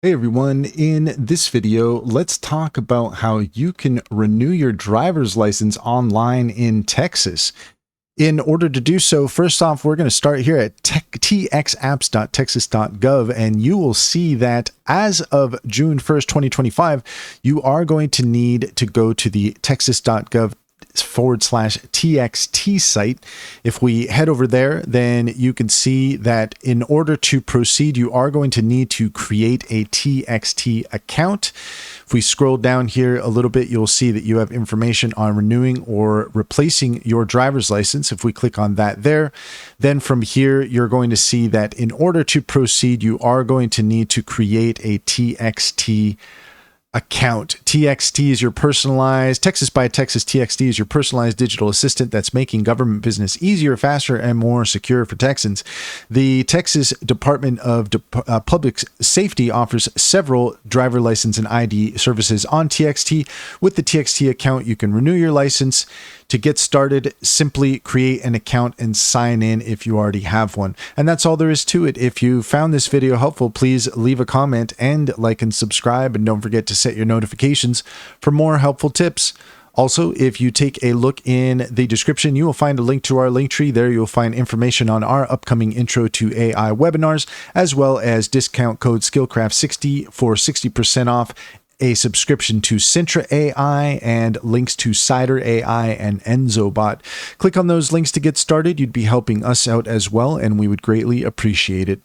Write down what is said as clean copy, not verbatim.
Hey everyone, in this video, let's talk about how you can renew your driver's license online in Texas. In order to do so, first off, we're going to start here at txapps.texas.gov, and you will see that as of June 1st, 2025, you are going to need to go to the texas.gov/TXT site. If we head over there, then you can see that in order to proceed, you are going to need to create a TXT account. If we scroll down here a little bit, you'll see that you have information on renewing or replacing your driver's license. If we click on that there, then from here, you're going to see that in order to proceed, you are going to need to create a TXT account. TXT is your personalized, Texas by Texas TXT is your personalized digital assistant that's making government business easier, faster, and more secure for Texans. The Texas Department of Public Safety offers several driver license and ID services on TXT. With the TXT account, you can renew your license. To get started, simply create an account and sign in if you already have one. And that's all there is to it. If you found this video helpful, please leave a comment and like and subscribe. And don't forget to set your notifications for more helpful tips. Also, if you take a look in the description, you will find a link to our link tree. There you'll find information on our upcoming Intro to AI webinars, as well as discount code Skillcraft60 for 60% off, a subscription to Sintra AI, and links to Cider AI and EnzoBot. Click on those links to get started. You'd be helping us out as well, and we would greatly appreciate it.